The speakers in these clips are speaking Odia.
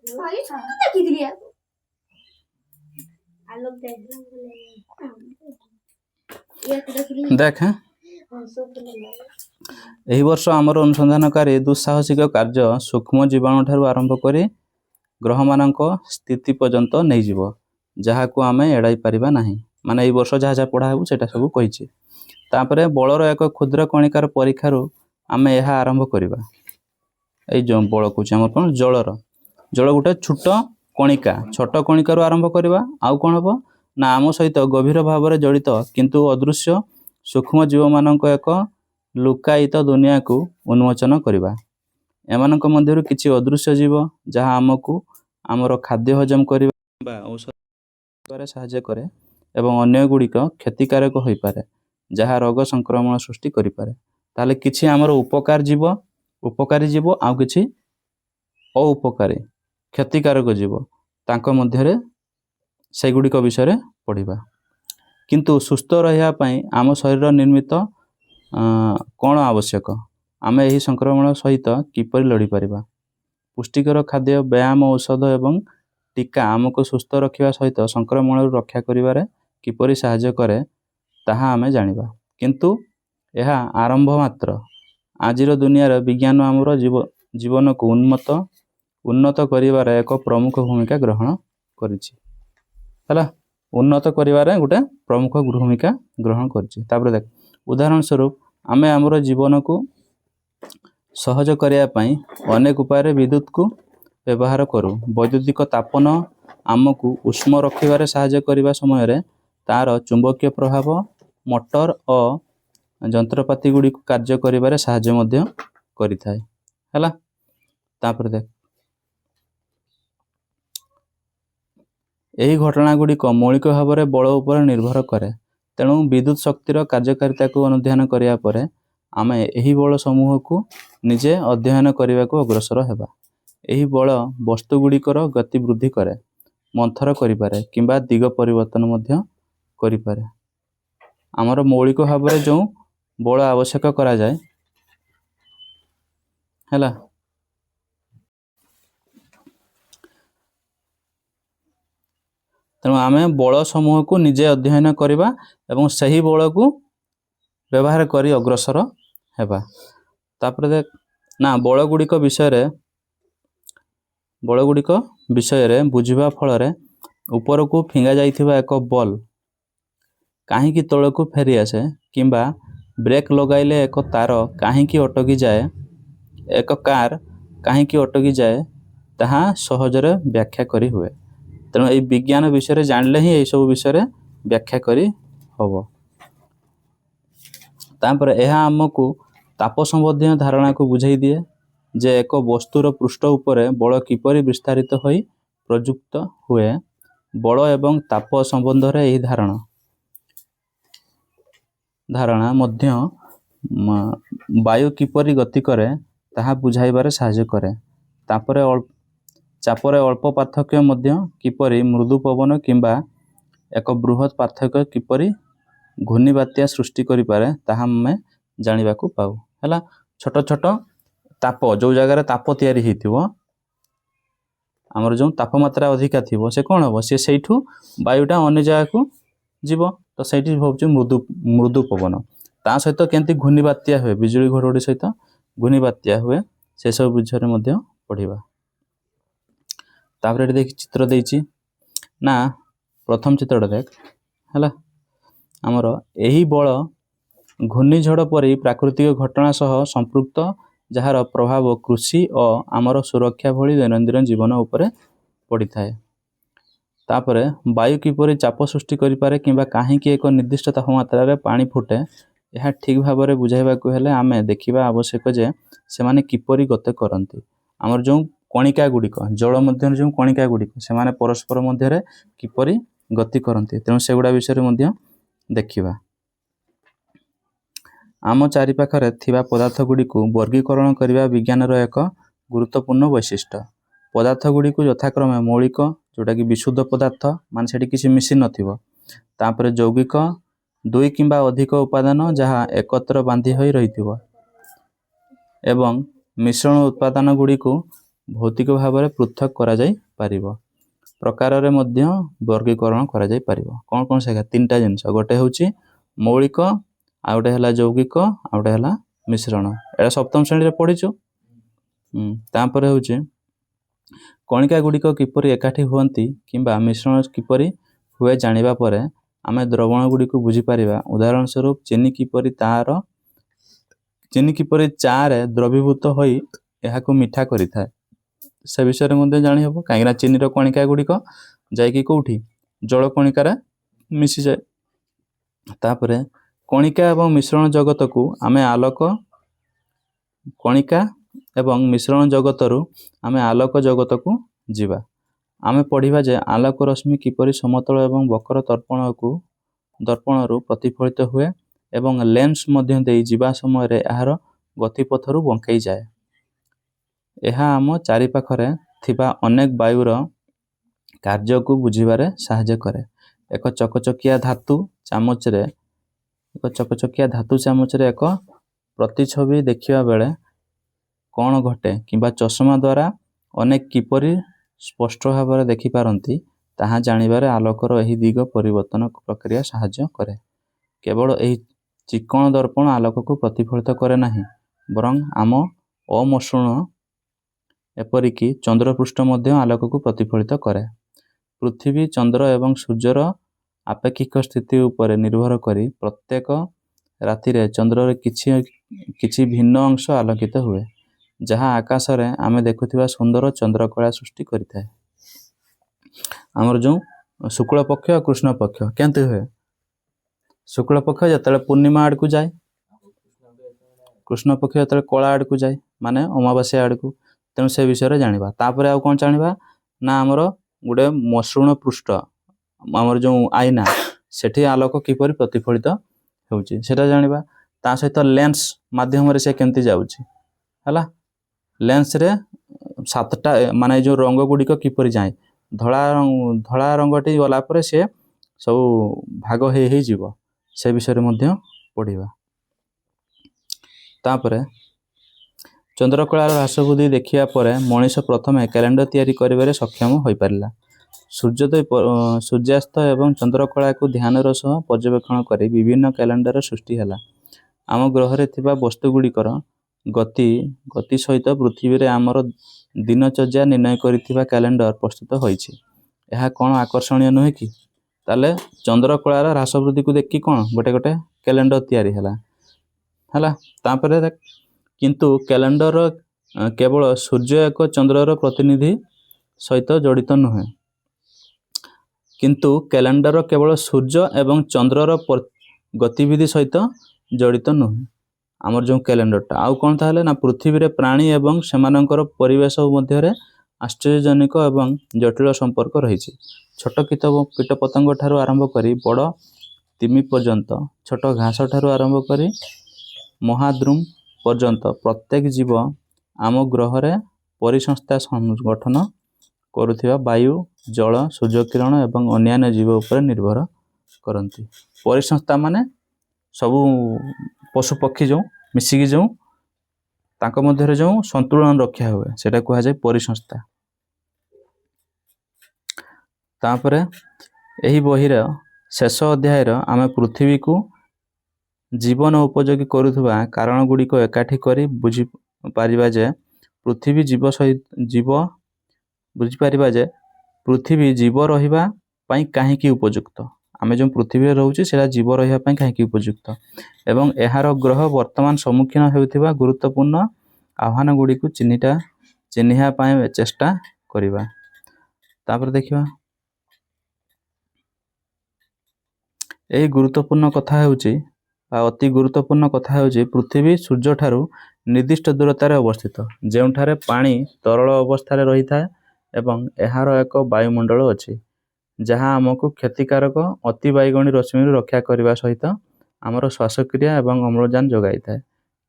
देख एही वर्ष आमर अनुसंधानकारी दुस्साहसिक कार्य सूक्ष्म जीवाणु ठारू आरंभ करी ग्रह मानक स्थिति पर्यंत नहीं जीव जहाँ को आम एड़ाई पारिबा नहीं माने एही वर्ष जहाँ जहाँ पढ़ा हेबु सेटा सब कहिछि। तापरे बलर एक क्षुद्र कणिकार परीक्षार आम यह आरंभ करवा जो बल कौच आम कौन जलर जल गोटे छोट कणिका छोट कणिकार आरंभ करवा आउ कौन हम ना आम सहित गभीर भाव में जड़ित किंतु अदृश्य सूक्ष्म जीव मानक एक लुकायित दुनिया को उन्मोचन करवा। एमानक मध्यरु किछि अदृश्य जीव जहाँ आमको आमर खाद्य हजम करबा औषध साहाय्य करे एवं अन्य गुड़िक क्षतिकारक हो पारे जहाँ रोग संक्रमण सृष्टि करि पारे। ताले किछि आमर उपकारी जीव आउ किछि औपकारी क्षतिकारक जीव तांको मध्यरे सेगुड़िक विषय पढ़िबा। किंतु सुस्थ रहिया पई आम शरीर निर्मित कौन आवश्यक आम यही संक्रमण सहित किपरि लड़ी पारिबा। पुष्टिकर खाद्य व्यायाम औषध एवं टीका आमको सुस्थ रखिबा सहित संक्रमण रक्षा करिबारे किपरि साहाय्य करे ताहा आमे जानिबा। किंतु यह आरंभ मात्र आजिर दुनियार विज्ञान आमर जीवन को उन्नत करिबारे एक प्रमुख भूमिका ग्रहण करिछि हला उन्नत करिबारे गोटे प्रमुख भूमिका ग्रहण करिछि। तापर देख उदाहरण स्वरूप आमे आमर जीवन को सहज करिया पई अनेक उपाय विद्युत को व्यवहार करूँ। वैद्युतिक तापन आमको उष्म रखिबारे साहाय्य करिबा समय रे तार चुंबकीय प्रभाव मोटर और जंत्रपाति गुड़ी कार्य करिबारे साहाय्य मध्य करिथाय हला। तापर देख यही घटना गुड़िक मौलिक भाव में बल उपर निर्भर करे तेणु विद्युत शक्तिर कार्यकारिता को अनुध्यान करिया परे आमे यही बल समूह को निजे अध्ययन करने को अग्रसर हेबा। यही बल वस्तु गुड़िकर गति वृद्धि करे मंथर करिपारे किंबा दिग परिवर्तन मध्य करिपारे। आमर मौलिक भाव में जो बल आवश्यक करा जाए हैला तेणु आमे बल समूह को निजे अध्ययन करवा एवं सही बल को व्यवहार करी अग्रसर हेबा। तापर देख ना बल गुड़िक विषय बुझिबा फल ऊपर को फिंगा जाइथिबा एक बल कहीं तल को फेरी आसे किंबा ब्रेक लगाइले एक तार कहीं अटकी जाए एक कार कहीं अटकी जाए ताहा सहजरे व्याख्या करी हुए। तेणु ये विज्ञान विषय जानले ही ये सब विषय व्याख्या करी हबो। तापर यह आमको ताप संबंधी धारणा को बुझाई दिए जे एक वस्तुर पृष्ठ उपरे बल किपरि विस्तारित होई प्रयुक्त हुए। बल एवं ताप संबंध रे यही धारणा मध्य वायु किपरि गति करे ताहा बुझाइबारे साहाय्य करे। तापरे चापरे अल्प पार्थक्य मध्य किपरि मृदु पवन किंबा एक बृहत पार्थक्य किपरि घूर्णी बात्या सृष्टि करि पारे ताहा हमें जानिबा को पाऊ हैला। छोट छोट ताप जो जगह ताप तैयारी हेतिबो आमर जो तापमात्रा अधिका थिबो से कौन हम सी सेठू वायुटा अन्य जगह को जीव तो सही भाव मृदु पवन ता सहित केमती घूर्णी बात्या हुए बिजुली घड़घड़ी सहित घूर्णी बात्या हुए से सब विषय मध्य पढ़िबा। तापर देख चित्र देछि ना प्रथम चित्रटा देख हैला आमर यही बल घूर्णिझड़ परी प्राकृतिक घटना सह संपृक्त जार प्रभाव कृषि और आमर सुरक्षा भली दैनंदिन जीवन उपरे पड़ी थाए। तापरे वायु किपरि चाप सृष्टि करि पारे किंबा काहे कि एक निर्दिष्ट तापमात्रा रे पानी फुटे यह ठीक भाव में बुझाइबा को हेले आमे देखिबा आवश्यक जे से माने किपरि गति करंती। आमर जो कणिका गुड़िक जल मध्य जो कणिका गुड़िक से माने परस्पर मध्य किपरि गति करंती तेणु सेगुड़ा विषय मध्य देखिबा। आम चारिपाखरे थिबा पदार्थ गुड़ी को वर्गीकरण करने विज्ञान एक गुरुत्वपूर्ण वैशिष्ट्य। पदार्थ गुड़ी को यथाक्रमे मौलिक जोटा कि विशुद्ध पदार्थ मान से किसी मिसी नथिबो तापर यौगिक दुई किंबा अधिक उपादान जहाँ एकत्र बांधी होई रहिथिबो एवं मिश्रण उत्पादन गुड़ी को ଭୌତିକ ଭାବରେ ପୃଥକ କରାଯାଇ ପାରିବ। ପ୍ରକାରରେ ମଧ୍ୟ ବର୍ଗୀକରଣ କରାଯାଇ ପାରିବ। କ'ଣ କ'ଣ ସେଇଟା? ତିନିଟା ଜିନିଷ। ଗୋଟେ ହେଉଛି ମୌଳିକ, ଆଉ ଗୋଟେ ହେଲା ଯୌଗିକ, ଆଉ ଗୋଟେ ହେଲା ମିଶ୍ରଣ। ଏଇଟା ସପ୍ତମ ଶ୍ରେଣୀରେ ପଢ଼ିଛୁ। ତାପରେ ହେଉଛି କଣିକା ଗୁଡ଼ିକ କିପରି ଏକାଠି ହୁଅନ୍ତି କିମ୍ବା ମିଶ୍ରଣ କିପରି ହୁଏ ଜାଣିବା ପରେ ଆମେ ଦ୍ରବଣ ଗୁଡ଼ିକୁ ବୁଝିପାରିବା। ଉଦାହରଣ ସ୍ୱରୂପ ଚିନି କିପରି ଚାରେ ଦ୍ରବୀଭୂତ ହୋଇ ଏହାକୁ ମିଠା କରିଥାଏ, ସେ ବିଷୟରେ ମଧ୍ୟ ଜାଣିହେବ। କାହିଁକିନା ଚିନିର କଣିକା ଗୁଡ଼ିକ ଯାଇକି କେଉଁଠି ଜଳ କଣିକାରେ ମିଶିଯାଏ। ତାପରେ କଣିକା ଏବଂ ମିଶ୍ରଣ ଜଗତକୁ ଆମେ କଣିକା ଏବଂ ମିଶ୍ରଣ ଜଗତରୁ ଆମେ ଆଲୋକ ଜଗତକୁ ଯିବା। ଆମେ ପଢ଼ିବା ଯେ ଆଲୋକ ରଶ୍ମି କିପରି ସମତଳ ଏବଂ ବକ୍ର ଦର୍ପଣରୁ ପ୍ରତିଫଳିତ ହୁଏ ଏବଂ ଲେନ୍ସ ମଧ୍ୟ ଦେଇ ଯିବା ସମୟରେ ଏହାର ଗତିପଥରୁ ବଙ୍କେଇଯାଏ। ଏହା ଆମ ଚାରିପାଖରେ ଥିବା ଅନେକ ବାୟୁର କାର୍ଯ୍ୟକୁ ବୁଝିବାରେ ସାହାଯ୍ୟ କରେ। ଏକ ଚକଚକିଆ ଧାତୁ ଚାମଚରେ ଏକ ପ୍ରତିଛବି ଦେଖିବା ବେଳେ କ'ଣ ଘଟେ କିମ୍ବା ଚଷମା ଦ୍ୱାରା ଅନେକ କିପରି ସ୍ପଷ୍ଟ ଭାବରେ ଦେଖିପାରନ୍ତି ତାହା ଜାଣିବାରେ ଆଲୋକର ଏହି ଦିଗ ପରିବର୍ତ୍ତନ ପ୍ରକ୍ରିୟା ସାହାଯ୍ୟ କରେ। କେବଳ ଏହି ଚିକ୍କଣ ଦର୍ପଣ ଆଲୋକକୁ ପ୍ରତିଫଳିତ କରେ ନାହିଁ, ବରଂ ଆମ ଅମସୃଣ ଏପରିକି ଚନ୍ଦ୍ରପୃଷ୍ଠ ମଧ୍ୟ ଆଲୋକକୁ ପ୍ରତିଫଳିତ କରେ। ପୃଥିବୀ, ଚନ୍ଦ୍ର ଏବଂ ସୂର୍ଯ୍ୟର ଆପେକ୍ଷିକ ସ୍ଥିତି ଉପରେ ନିର୍ଭର କରି ପ୍ରତ୍ୟେକ ରାତିରେ ଚନ୍ଦ୍ରର କିଛି ଭିନ୍ନ ଅଂଶ ଆଲୋକିତ ହୁଏ, ଯାହା ଆକାଶରେ ଆମେ ଦେଖୁଥିବା ସୁନ୍ଦର ଚନ୍ଦ୍ରକଳା ସୃଷ୍ଟି କରିଥାଏ। ଆମର ଯେଉଁ ଶୁକ୍ଳ ପକ୍ଷ ଆଉ କୃଷ୍ଣ ପକ୍ଷ କେମିତି ହୁଏ? ଶୁକ୍ଳ ପକ୍ଷ ଯେତେବେଳେ ପୂର୍ଣ୍ଣିମା ଆଡ଼କୁ ଯାଏ, କୃଷ୍ଣ ପକ୍ଷ ଯେତେବେଳେ କଳା ଆଡ଼କୁ ଯାଏ, ମାନେ ଅମାବାସ୍ୟା ଆଡ଼କୁ। ତେଣୁ ସେ ବିଷୟରେ ଜାଣିବା। ତାପରେ ଆଉ କ'ଣ ଜାଣିବା ନା ଆମର ଗୋଟେ ମସୃଣ ପୃଷ୍ଠ, ଆମର ଯେଉଁ ଆଇନା, ସେଠି ଆଲୋକ କିପରି ପ୍ରତିଫଳିତ ହେଉଛି ସେଟା ଜାଣିବା। ତା ସହିତ ଲେନ୍ସ ମାଧ୍ୟମରେ ସେ କେମିତି ଯାଉଛି ହେଲା। ଲେନ୍ସରେ 7ଟା ମାନେ ଯେଉଁ ରଙ୍ଗ ଗୁଡ଼ିକ କିପରି ଯାଏ, ଧଳା ରଙ୍ଗଟି ଗଲା ପରେ ସେ ସବୁ ଭାଗ ହେଇଯିବ, ସେ ବିଷୟରେ ମଧ୍ୟ ପଢ଼ିବା। ତାପରେ ଚନ୍ଦ୍ରକଳାର ହ୍ରାସ ବୃଦ୍ଧି ଦେଖିବା ପରେ ମଣିଷ ପ୍ରଥମେ କ୍ୟାଲେଣ୍ଡର ତିଆରି କରିବାରେ ସକ୍ଷମ ହୋଇପାରିଲା। ସୂର୍ଯ୍ୟାସ୍ତ ଏବଂ ଚନ୍ଦ୍ରକଳାକୁ ଧ୍ୟାନର ସହ ପର୍ଯ୍ୟବେକ୍ଷଣ କରି ବିଭିନ୍ନ କ୍ୟାଲେଣ୍ଡର ସୃଷ୍ଟି ହେଲା। ଆମ ଗ୍ରହରେ ଥିବା ବସ୍ତୁଗୁଡ଼ିକର ଗତି ସହିତ ପୃଥିବୀରେ ଆମର ଦିନଚର୍ଯ୍ୟା ନିର୍ଣ୍ଣୟ କରିଥିବା କ୍ୟାଲେଣ୍ଡର ପ୍ରସ୍ତୁତ ହୋଇଛି। ଏହା କ'ଣ ଆକର୍ଷଣୀୟ ନୁହେଁ କି? ତାହେଲେ ଚନ୍ଦ୍ରକଳାର ହ୍ରାସ ବୃଦ୍ଧିକୁ ଦେଖି କ'ଣ ଗୋଟେ କ୍ୟାଲେଣ୍ଡର ତିଆରି ହେଲା। ତାପରେ କିନ୍ତୁ କ୍ୟାଲେଣ୍ଡର କେବଳ ସୂର୍ଯ୍ୟ ଏକ ଚନ୍ଦ୍ରର ପ୍ରତିନିଧି ସହିତ ଜଡ଼ିତ ନୁହେଁ। କିନ୍ତୁ କ୍ୟାଲେଣ୍ଡର କେବଳ ସୂର୍ଯ୍ୟ ଏବଂ ଚନ୍ଦ୍ରର ଗତିବିଧି ସହିତ ଜଡ଼ିତ ନୁହେଁ ଆମର ଯେଉଁ କ୍ୟାଲେଣ୍ଡରଟା। ଆଉ କ'ଣ ତାହେଲେ ନା ପୃଥିବୀରେ ପ୍ରାଣୀ ଏବଂ ସେମାନଙ୍କର ପରିବେଶ ମଧ୍ୟରେ ଆଶ୍ଚର୍ଯ୍ୟଜନକ ଏବଂ ଜଟିଳ ସମ୍ପର୍କ ରହିଛି। ଛୋଟ କୀଟପତଙ୍ଗ ଠାରୁ ଆରମ୍ଭ କରି ବଡ଼ ତିମି ପର୍ଯ୍ୟନ୍ତ, ଛୋଟ ଘାସ ଠାରୁ ଆରମ୍ଭ କରି ମହାଦ୍ରୁମ ପର୍ଯ୍ୟନ୍ତ ପ୍ରତ୍ୟେକ ଜୀବ ଆମ ଗ୍ରହରେ ପରିସଂସ୍ଥା ଗଠନ କରୁଥିବା ବାୟୁ, ଜଳ, ସୂର୍ଯ୍ୟକିରଣ ଏବଂ ଅନ୍ୟାନ୍ୟ ଜୀବ ଉପରେ ନିର୍ଭର କରନ୍ତି। ପରିସଂସ୍ଥା ମାନେ ସବୁ ପଶୁପକ୍ଷୀ ଯେଉଁ ମିଶିକି ଯେଉଁ ତାଙ୍କ ମଧ୍ୟରେ ଯେଉଁ ସନ୍ତୁଳନ ରକ୍ଷା ହୁଏ ସେଇଟା କୁହାଯାଏ ପରିସଂସ୍ଥା। ତାପରେ ଏହି ବହିର ଶେଷ ଅଧ୍ୟାୟର ଆମେ ପୃଥିବୀକୁ ଜୀବନ ଉପଯୋଗୀ କରୁଥିବା କାରଣ ଗୁଡ଼ିକ ଏକାଠି କରି ବୁଝିପାରିବା ଯେ ପୃଥିବୀ ଜୀବ ରହିବା ପାଇଁ କାହିଁକି ଉପଯୁକ୍ତ। ଆମେ ଯେଉଁ ପୃଥିବୀରେ ରହୁଛୁ ସେଇଟା ଜୀବ ରହିବା ପାଇଁ କାହିଁକି ଉପଯୁକ୍ତ ଏବଂ ଏହାର ଗ୍ରହ ବର୍ତ୍ତମାନ ସମ୍ମୁଖୀନ ହେଉଥିବା ଗୁରୁତ୍ୱପୂର୍ଣ୍ଣ ଆହ୍ୱାନ ଗୁଡ଼ିକୁ ଚିହ୍ନିବା ପାଇଁ ଚେଷ୍ଟା କରିବା। ତାପରେ ଦେଖିବା ଏହି ଅତି ଗୁରୁତ୍ୱପୂର୍ଣ୍ଣ କଥା ହେଉଛି ପୃଥିବୀ ସୂର୍ଯ୍ୟଠାରୁ ନିର୍ଦ୍ଦିଷ୍ଟ ଦୂରତାରେ ଅବସ୍ଥିତ, ଯେଉଁଠାରେ ପାଣି ତରଳ ଅବସ୍ଥାରେ ରହିଥାଏ ଏବଂ ଏହାର ଏକ ବାୟୁମଣ୍ଡଳ ଅଛି, ଯାହା ଆମକୁ କ୍ଷତିକାରକ ଅତିବାଇଗଣୀ ରଶ୍ମିରୁ ରକ୍ଷା କରିବା ସହିତ ଆମର ଶ୍ୱାସକ୍ରିୟା ଏବଂ ଅମ୍ଳଜାନ ଯୋଗାଇଥାଏ।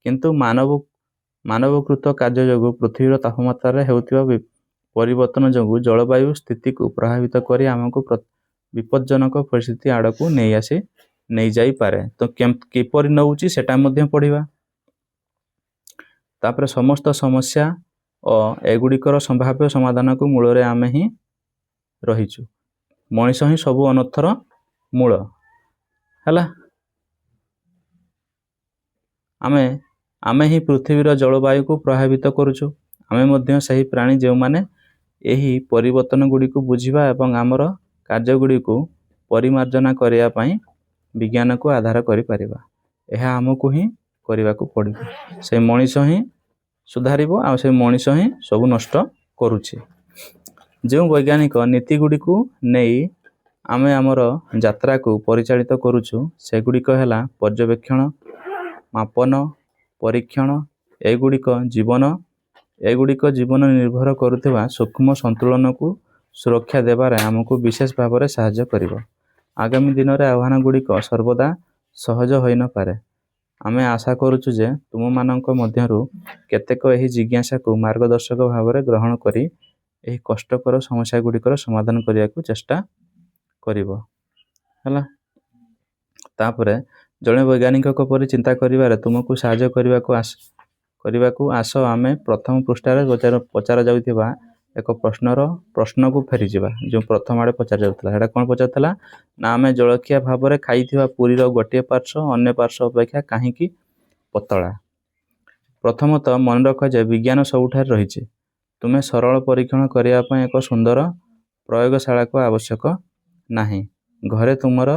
କିନ୍ତୁ ମାନବକୃତ କାର୍ଯ୍ୟ ଯୋଗୁଁ ପୃଥିବୀର ତାପମାତ୍ରାରେ ହେଉଥିବା ପରିବର୍ତ୍ତନ ଯୋଗୁଁ ଜଳବାୟୁ ସ୍ଥିତିକୁ ପ୍ରଭାବିତ କରି ଆମକୁ ବିପଜ୍ଜନକ ପରିସ୍ଥିତି ଆଡ଼କୁ ନେଇଯାଇପାରେ। ତ କିପରି ନେଉଛି ସେଟା ମଧ୍ୟ ପଢ଼ିବା। ତାପରେ ସମସ୍ତ ସମସ୍ୟା ଓ ଏଗୁଡ଼ିକର ସମ୍ଭାବ୍ୟ ସମାଧାନକୁ ମୂଳରେ ଆମେ ହିଁ ରହିଛୁ। ମଣିଷ ହିଁ ସବୁ ଅନର୍ଥର ମୂଳ ହେଲା। ଆମେ ହିଁ ପୃଥିବୀର ଜଳବାୟୁକୁ ପ୍ରଭାବିତ କରୁଛୁ। ଆମେ ମଧ୍ୟ ସେହି ପ୍ରାଣୀ ଯେଉଁମାନେ ଏହି ପରିବର୍ତ୍ତନ ଗୁଡ଼ିକୁ ବୁଝିବା ଏବଂ ଆମର କାର୍ଯ୍ୟଗୁଡ଼ିକୁ ପରିମାର୍ଜନା କରିବା ପାଇଁ ବିଜ୍ଞାନକୁ ଆଧାର କରିପାରିବା। ଏହା ଆମକୁ ହିଁ କରିବାକୁ ପଡ଼ିବ। ସେ ମଣିଷ ହିଁ ସୁଧାରିବ ଆଉ ସେ ମଣିଷ ହିଁ ସବୁ ନଷ୍ଟ କରୁଛି। ଯେଉଁ ବୈଜ୍ଞାନିକ ନୀତି ଗୁଡ଼ିକୁ ନେଇ ଆମେ ଆମର ଯାତ୍ରାକୁ ପରିଚାଳିତ କରୁଛୁ ସେଗୁଡ଼ିକ ହେଲା ପର୍ଯ୍ୟବେକ୍ଷଣ, ମାପନ, ପରୀକ୍ଷଣ। ଏଗୁଡ଼ିକ ଜୀବନ ନିର୍ଭର କରୁଥିବା ସୂକ୍ଷ୍ମ ସନ୍ତୁଳନକୁ ସୁରକ୍ଷା ଦେବାରେ ଆମକୁ ବିଶେଷ ଭାବରେ ସାହାଯ୍ୟ କରିବ। ଆଗାମୀ ଦିନରେ ଆହ୍ୱାନଗୁଡ଼ିକ ସର୍ବଦା ସହଜ ହୋଇନପାରେ। ଆମେ ଆଶା କରୁଛୁ ଯେ ତୁମମାନଙ୍କ ମଧ୍ୟରୁ କେତେକ ଏହି ଜିଜ୍ଞାସାକୁ ମାର୍ଗଦର୍ଶକ ଭାବରେ ଗ୍ରହଣ କରି ଏହି କଷ୍ଟକର ସମସ୍ୟାଗୁଡ଼ିକର ସମାଧାନ କରିବାକୁ ଚେଷ୍ଟା କରିବ ହେଲା। ତାପରେ ଜଣେ ବୈଜ୍ଞାନିକଙ୍କ ପରି ଚିନ୍ତା କରିବାରେ ତୁମକୁ ସାହାଯ୍ୟ କରିବାକୁ ଆସ ଆମେ ପ୍ରଥମ ପୃଷ୍ଠାରେ ପଚରା ଯାଉଥିବା ଏକ ପ୍ରଶ୍ନକୁ ଫେରିଯିବା। ଯେଉଁ ପ୍ରଥମ ଆଡ଼େ ପଚରାଯାଉଥିଲା ସେଇଟା କ'ଣ ପଚାରୁଥିଲା ନା ଆମେ ଜଳଖିଆ ଭାବରେ ଖାଇଥିବା ପୁରୀର ଗୋଟିଏ ପାର୍ଶ୍ୱ ଅନ୍ୟ ପାର୍ଶ୍ୱ ଅପେକ୍ଷା କାହିଁକି ପତଳା? ପ୍ରଥମତଃ ମନେ ରଖ ଯେ ବିଜ୍ଞାନ ସବୁଠାରେ ରହିଛି। ତୁମେ ସରଳ ପରୀକ୍ଷଣ କରିବା ପାଇଁ ଏକ ସୁନ୍ଦର ପ୍ରୟୋଗଶାଳାକୁ ଆବଶ୍ୟକ ନାହିଁ। ଘରେ ତୁମର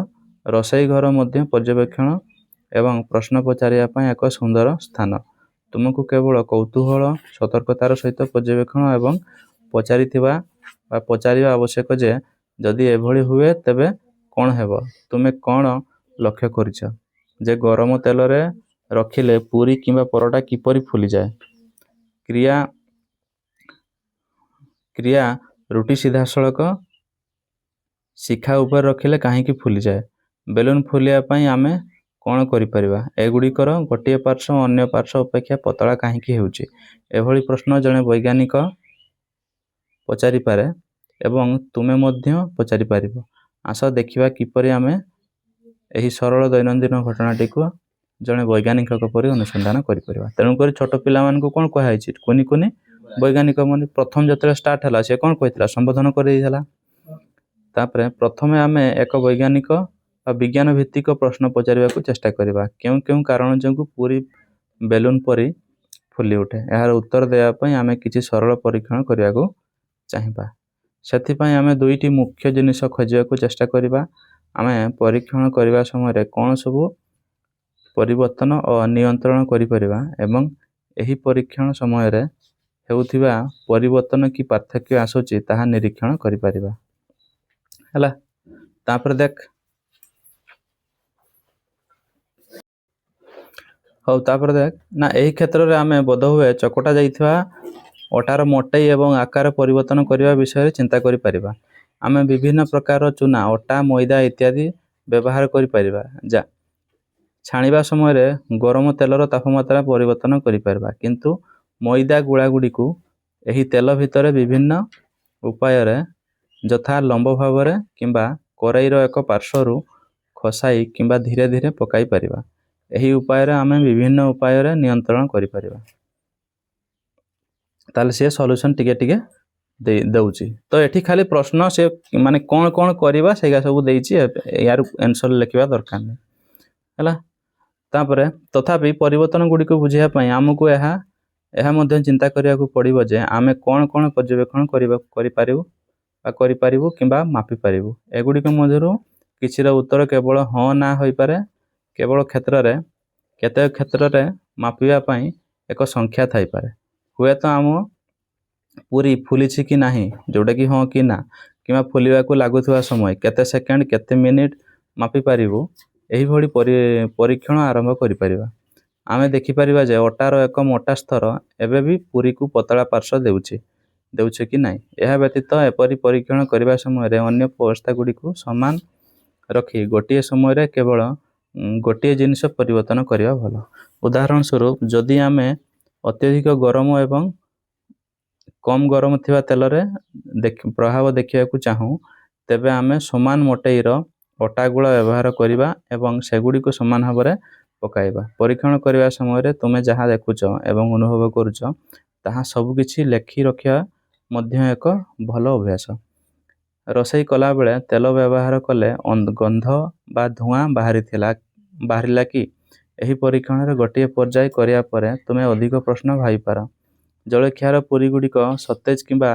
ରୋଷେଇ ଘର ମଧ୍ୟ ପର୍ଯ୍ୟବେକ୍ଷଣ ଏବଂ ପ୍ରଶ୍ନ ପଚାରିବା ପାଇଁ ଏକ ସୁନ୍ଦର ସ୍ଥାନ। ତୁମକୁ କେବଳ କୌତୂହଳ ସତର୍କତାର ସହିତ ପର୍ଯ୍ୟବେକ୍ଷଣ ଏବଂ ପଚାରିବା ଆବଶ୍ୟକ ଯେ ଯଦି ଏଭଳି ହୁଏ ତେବେ କ'ଣ ହେବ? ତୁମେ କ'ଣ ଲକ୍ଷ୍ୟ କରିଛ ଯେ ଗରମ ତେଲରେ ରଖିଲେ ପୁରୀ କିମ୍ବା ପରଟା କିପରି ଫୁଲିଯାଏ? କ୍ରିୟା ରୁଟି ସିଧାସଳଖ ଶିଖା ଉପରେ ରଖିଲେ କାହିଁକି ଫୁଲିଯାଏ? ବେଲୁନ୍ ଫୁଲିବା ପାଇଁ ଆମେ କ'ଣ କରିପାରିବା? ଏଗୁଡ଼ିକର ଗୋଟିଏ ପାର୍ଶ୍ୱ ଅନ୍ୟ ପାର୍ଶ୍ୱ ଅପେକ୍ଷା ପତଳା କାହିଁକି ହେଉଛି? ଏଭଳି ପ୍ରଶ୍ନ ଜଣେ ବୈଜ୍ଞାନିକ ପଚାରିପାରେ ଏବଂ ତୁମେ ମଧ୍ୟ ପଚାରିପାରିବ। ଆସ ଦେଖିବା କିପରି ଆମେ ଏହି ସରଳ ଦୈନନ୍ଦିନ ଘଟଣାଟିକୁ ଜଣେ ବୈଜ୍ଞାନିକଙ୍କ ପରି ଅନୁସନ୍ଧାନ କରିପାରିବା। ତେଣୁକରି ଛୋଟ ପିଲାମାନଙ୍କୁ କ'ଣ କୁହାଯାଇଛି? କୁନି କୁନି ବୈଜ୍ଞାନିକ ମାନେ ପ୍ରଥମ ଯେତେବେଳେ ଷ୍ଟାର୍ଟ ହେଲା ସେ କ'ଣ କହିଥିଲା? ସମ୍ବୋଧନ କରିଦେଇଥିଲା। ତାପରେ ପ୍ରଥମେ ଆମେ ଏକ ବୈଜ୍ଞାନିକ ବା ବିଜ୍ଞାନ ଭିତ୍ତିକ ପ୍ରଶ୍ନ ପଚାରିବାକୁ ଚେଷ୍ଟା କରିବା। କେଉଁ କେଉଁ କାରଣ ଯୋଗୁଁ ପୁରୀ ବେଲୁନ୍ ପରି ଫୁଲି ଉଠେ? ଏହାର ଉତ୍ତର ଦେବା ପାଇଁ ଆମେ କିଛି ସରଳ ପରୀକ୍ଷଣ କରିବାକୁ ଚାହିଁବା। ସେଥିପାଇଁ ଆମେ ଦୁଇଟି ମୁଖ୍ୟ ଜିନିଷ ଖୋଜିବାକୁ ଚେଷ୍ଟା କରିବା। ଆମେ ପରୀକ୍ଷଣ କରିବା ସମୟରେ କ'ଣ ସବୁ ପରିବର୍ତ୍ତନ ଓ ନିୟନ୍ତ୍ରଣ କରିପାରିବା ଏବଂ ଏହି ପରୀକ୍ଷଣ ସମୟରେ ହେଉଥିବା ପରିବର୍ତ୍ତନ କି ପାର୍ଥକ୍ୟ ଆସୁଛି ତାହା ନିରୀକ୍ଷଣ କରିପାରିବା ହେଲା। ତାପରେ ଦେଖ ନା ଏହି କ୍ଷେତ୍ରରେ ଆମେ ବୋଧହୁଏ ଚକଟା ଯାଇଥିବା ଅଟାର ମୋଟେଇ ଏବଂ ଆକାର ପରିବର୍ତ୍ତନ କରିବା ବିଷୟରେ ଚିନ୍ତା କରିପାରିବା। ଆମେ ବିଭିନ୍ନ ପ୍ରକାରର ଚୂନା, ଅଟା, ମଇଦା ଇତ୍ୟାଦି ବ୍ୟବହାର କରିପାରିବା। ଛାଣିବା ସମୟରେ ଗରମ ତେଲର ତାପମାତ୍ରା ପରିବର୍ତ୍ତନ କରିପାରିବା, କିନ୍ତୁ ମଇଦା ଗୁଳାଗୁଡ଼ିକୁ ଏହି ତେଲ ଭିତରେ ବିଭିନ୍ନ ଉପାୟରେ ଯଥା ଲମ୍ବ ଭାବରେ କିମ୍ବା କରେଇର ଏକ ପାର୍ଶ୍ୱରୁ ଖସାଇ କିମ୍ବା ଧୀରେ ଧୀରେ ପକାଇ ପାରିବା। ଏହି ଉପାୟରେ ଆମେ ବିଭିନ୍ନ ଉପାୟରେ ନିୟନ୍ତ୍ରଣ କରିପାରିବା। ତାହେଲେ ସେ ସଲ୍ୟୁସନ୍ ଟିକେ ଟିକେ ଦେଉଛି। ତ ଏଠି ଖାଲି ପ୍ରଶ୍ନ ସେ ମାନେ କ'ଣ କ'ଣ କରିବା ସେଇଟା ସବୁ ଦେଇଛି, ୟାର ଆନ୍ସର ଲେଖିବା ଦରକାର ନାହିଁ ହେଲା। ତାପରେ ତଥାପି ପରିବର୍ତ୍ତନ ଗୁଡ଼ିକୁ ବୁଝିବା ପାଇଁ ଆମକୁ ଏହା ମଧ୍ୟ ଚିନ୍ତା କରିବାକୁ ପଡ଼ିବ ଯେ ଆମେ କ'ଣ କ'ଣ ପର୍ଯ୍ୟବେକ୍ଷଣ କରିପାରିବୁ କିମ୍ବା ମାପିପାରିବୁ। ଏଗୁଡ଼ିକ ମଧ୍ୟରୁ କିଛିର ଉତ୍ତର କେବଳ ହଁ ନା ହୋଇପାରେ। କେତେକ କ୍ଷେତ୍ରରେ ମାପିବା ପାଇଁ ଏକ ସଂଖ୍ୟା ଥାଇପାରେ। ହୁଏତ ଆମ ପୁରୀ ଫୁଲିଛି କି ନାହିଁ, ଯେଉଁଟାକି ହଁ କି ନା, କିମ୍ବା ଫୁଲିବାକୁ ଲାଗୁଥିବା ସମୟ କେତେ ସେକେଣ୍ଡ କେତେ ମିନିଟ୍ ମାପିପାରିବୁ। ଏହିଭଳି ପରୀକ୍ଷଣ ଆରମ୍ଭ କରିପାରିବା। ଆମେ ଦେଖିପାରିବା ଯେ ଅଟାର ଏକ ମୋଟା ସ୍ତର ଏବେ ବି ପୁରୀକୁ ପତଳା ପାର୍ଶ୍ୱ ଦେଉଛି କି ନାହିଁ। ଏହା ବ୍ୟତୀତ ଏପରି ପରୀକ୍ଷଣ କରିବା ସମୟରେ ଅନ୍ୟ ବ୍ୟବସ୍ଥାଗୁଡ଼ିକୁ ସମାନ ରଖି ଗୋଟିଏ ସମୟରେ କେବଳ ଗୋଟିଏ ଜିନିଷ ପରିବର୍ତ୍ତନ କରିବା ଭଲ। ଉଦାହରଣ ସ୍ୱରୂପ ଯଦି ଆମେ ଅତ୍ୟଧିକ ଗରମ ଏବଂ କମ୍ ଗରମ ଥିବା ତେଲରେ ପ୍ରଭାବ ଦେଖିବାକୁ ଚାହୁଁ ତେବେ ଆମେ ସମାନ ମୋଟେଇର ଅଟା ଗୁଳା ବ୍ୟବହାର କରିବା ଏବଂ ସେଗୁଡ଼ିକୁ ସମାନ ଭାବରେ ପକାଇବା। ପରୀକ୍ଷଣ କରିବା ସମୟରେ ତୁମେ ଯାହା ଦେଖୁଛ ଏବଂ ଅନୁଭବ କରୁଛ ତାହା ସବୁକିଛି ଲେଖି ରଖିବା ମଧ୍ୟ ଏକ ଭଲ ଅଭ୍ୟାସ। ରୋଷେଇ କଲାବେଳେ ତେଲ ବ୍ୟବହାର କଲେ ଗନ୍ଧ ବା ଧୂଆଁ ବାହାରିଲା କି? ଏହି ପରୀକ୍ଷଣରେ ଗୋଟିଏ ପର୍ଯ୍ୟାୟ କରିବା ପରେ ତୁମେ ଅଧିକ ପ୍ରଶ୍ନ ଭାବିପାର। ଜଳଖିଆର ପୁରୀଗୁଡ଼ିକ ସତେଜ କିମ୍ବା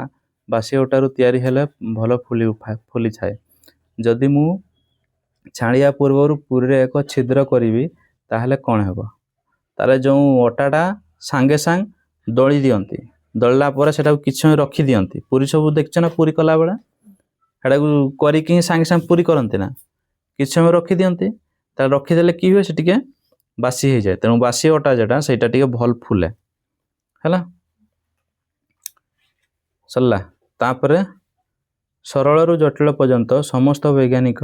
ବାସି ଅଟାରୁ ତିଆରି ହେଲେ ଭଲ ଫୁଲିଥାଏ। ଯଦି ମୁଁ ଛାଣିବା ପୂର୍ବରୁ ପୁରୀରେ ଏକ ଛିଦ୍ର କରିବି ତାହେଲେ କ'ଣ ହେବ? ତାହେଲେ ଯେଉଁ ଅଟାଟା ସାଙ୍ଗେ ଦଳି ଦିଅନ୍ତି, ଦଳିଲା ପରେ ସେଟାକୁ କିଛି ସମୟ ରଖିଦିଅନ୍ତି। ପୁରୀ ସବୁ ଦେଖିଛ ନା? ପୁରୀ କଲାବେଳେ ସେଟାକୁ କରିକି ହିଁ ସାଙ୍ଗେ ପୁରୀ କରନ୍ତି ନା, କିଛି ସମୟ ରଖିଦିଅନ୍ତି। ତାହେଲେ ରଖିଦେଲେ କି ହୁଏ? ସେ ଟିକେ ବାସି ହେଇଯାଏ। ତେଣୁ ବାସି ଅଟା ଯେଟା ସେଇଟା ଟିକେ ଭଲ ଫୁଲେ। ହେଲା, ସରିଲା। ତାପରେ ସରଳରୁ ଜଟିଳ ପର୍ଯ୍ୟନ୍ତ ସମସ୍ତ ବୈଜ୍ଞାନିକ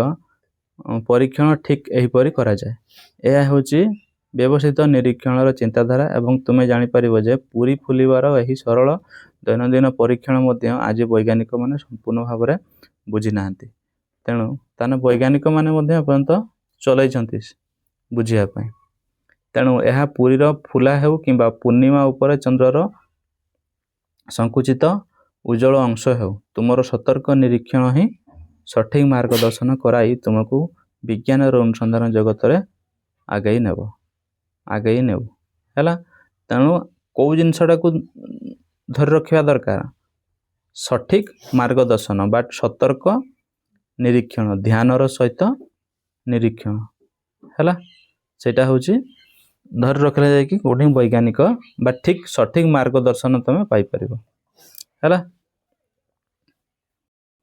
ପରୀକ୍ଷଣ ଠିକ୍ ଏହିପରି କରାଯାଏ। ଏହା ହେଉଛି ବ୍ୟବସ୍ଥିତ ନିରୀକ୍ଷଣର ଚିନ୍ତାଧାରା ଏବଂ ତୁମେ ଜାଣିପାରିବ ଯେ ପୁରୀ ଫୁଲିବାର ଏହି ସରଳ ଦୈନନ୍ଦିନ ପରୀକ୍ଷଣ ମଧ୍ୟ ଆଜି ବୈଜ୍ଞାନିକମାନେ ସମ୍ପୂର୍ଣ୍ଣ ଭାବରେ ବୁଝି ନାହାନ୍ତି। ତେଣୁ ବୈଜ୍ଞାନିକମାନେ ମଧ୍ୟ ଏପର୍ଯ୍ୟନ୍ତ ଚଲେଇଛନ୍ତି ବୁଝିବା ପାଇଁ। ତେଣୁ ଏହା ପୁରୀର ଫୁଲା ହେଉ କିମ୍ବା ପୂର୍ଣ୍ଣିମା ଉପରେ ଚନ୍ଦ୍ରର ସଂକୁଚିତ ଉଜ୍ଜଳ ଅଂଶ ହେଉ, ତୁମର ସତର୍କ ନିରୀକ୍ଷଣ ହିଁ ସଠିକ୍ ମାର୍ଗଦର୍ଶନ କରାଇ ତୁମକୁ ବିଜ୍ଞାନର ଅନୁସନ୍ଧାନ ଜଗତରେ ଆଗେଇ ନେବ। ହେଲା, ତେଣୁ କେଉଁ ଜିନିଷଟାକୁ ଧରି ରଖିବା ଦରକାର? ସଠିକ୍ ମାର୍ଗଦର୍ଶନ ବା ସତର୍କ ନିରୀକ୍ଷଣ, ଧ୍ୟାନର ସହିତ ନିରୀକ୍ଷଣ। ହେଲା, ସେଇଟା ହେଉଛି ଧରି ରଖିଲେ ଯାଇକି କେଉଁଠି ବୈଜ୍ଞାନିକ ବା ସଠିକ୍ ମାର୍ଗଦର୍ଶନ ତୁମେ ପାଇପାରିବ। ହେଲା।